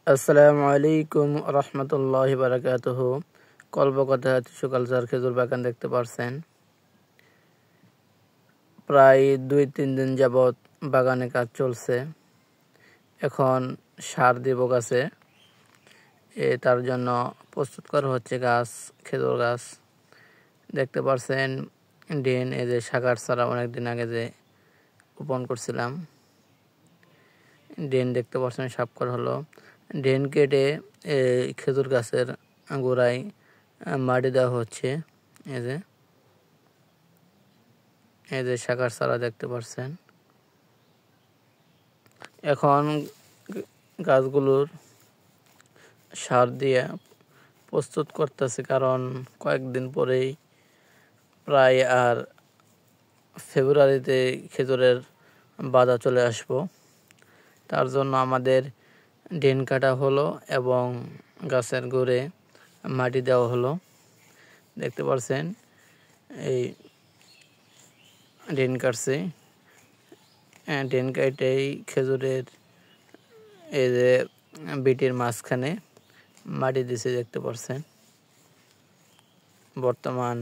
আসসালামু আলাইকুম রহমতুল্লাহি বারাকাতুহু। কল্পকথা টিস্যু কালচার খেজুর বাগান দেখতে পারছেন। প্রায় 2-3 দিন যাবৎ বাগানে কাজ চলছে। এখন সার দিব গাছে, তার জন্য প্রস্তুত করা হচ্ছে গাছ, খেজুর গাছ দেখতে পারছেন। ড্রেন এই যে শাখার চারা অনেকদিন আগে যে রোপণ করছিলাম, ড্রেন দেখতে পাচ্ছেন সাফ করা হলো। ড্রেন কেটে খেজুর গাছের গোড়ায় মাটি দেওয়া হচ্ছে। এই যে শাখার চারা দেখতে পাচ্ছেন। এখন গাছগুলোর সার দিয়ে প্রস্তুত করতেছে, কারণ কয়েকদিন পরেই প্রায় আর ফেব্রুয়ারিতে খেজুরের বাধা চলে আসবো। তার জন্য আমাদের ড্রেন কাটা হলো এবং গাছের গোড়ে মাটি দেওয়া হলো। দেখতে পাচ্ছেন এই ড্রেন কাটছে। ড্রেন কাটেই খেজুরের এই যে বিটির মাঝখানে মাটি দিছে দেখতে পাচ্ছেন। বর্তমান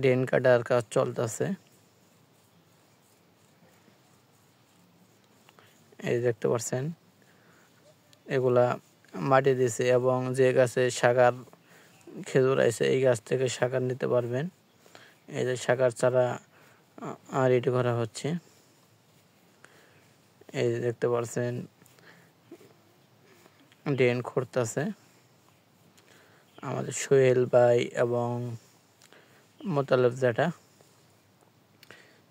ড্রেন কাটার কাজ চলতেছে। এই দেখতে পাচ্ছেন এগুলা মাটি দিছে, এবং যে গাছে শাখার খেজুর আছে এই গাছ থেকে শাখার নিতে পারবেন। এই যে শাখার চারা রেডি করা হচ্ছে। এই যে দেখতে পাচ্ছেন ড্রেন খুঁড়তেছে আমাদের সোহেল ভাই এবং মোতালেব জ্যাঠা।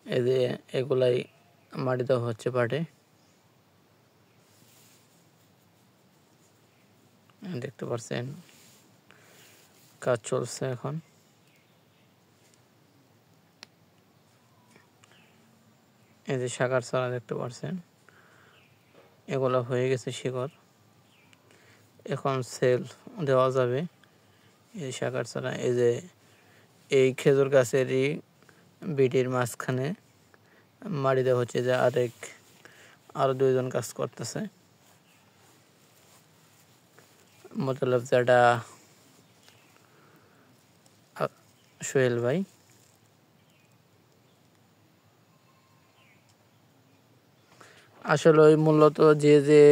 এই যে এগুলাই মাটি দেওয়া হচ্ছে পাটে, দেখতে পাচ্ছেন কাজ চলছে এখন। এই যে শাখার চারা দেখতে পাচ্ছেন, এগুলো হয়ে গেছে শিকড়, এখন সেল দেওয়া যাবে। এই শাখার চারা এই যে এই খেজুর গাছেরই বিটির মাঝখানে মাটি দেওয়া হচ্ছে, যে আরো 2 জন কাজ করতেছে, মতলব যেটা সোহেল ভাই। আসলে মূলত যে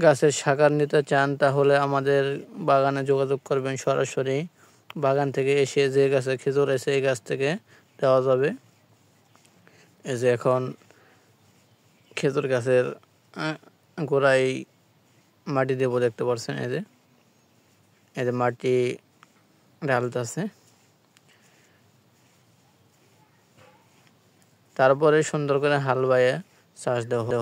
গাছের শাখার নিতে চান তাহলে আমাদের বাগানে যোগাযোগ করবেন সরাসরি। বাগান থেকে এসে যে গাছে খেজুর আছে এই গাছ থেকে দেওয়া যাবে। এই যে এখন খেজুর গাছের গোড়ায় মাটি দেবো দেখতে পাচ্ছেন। এই যে মাটি ঢালতেছে, তারপরে সুন্দর করে হাল বাইয়ে চাষ দেওয়া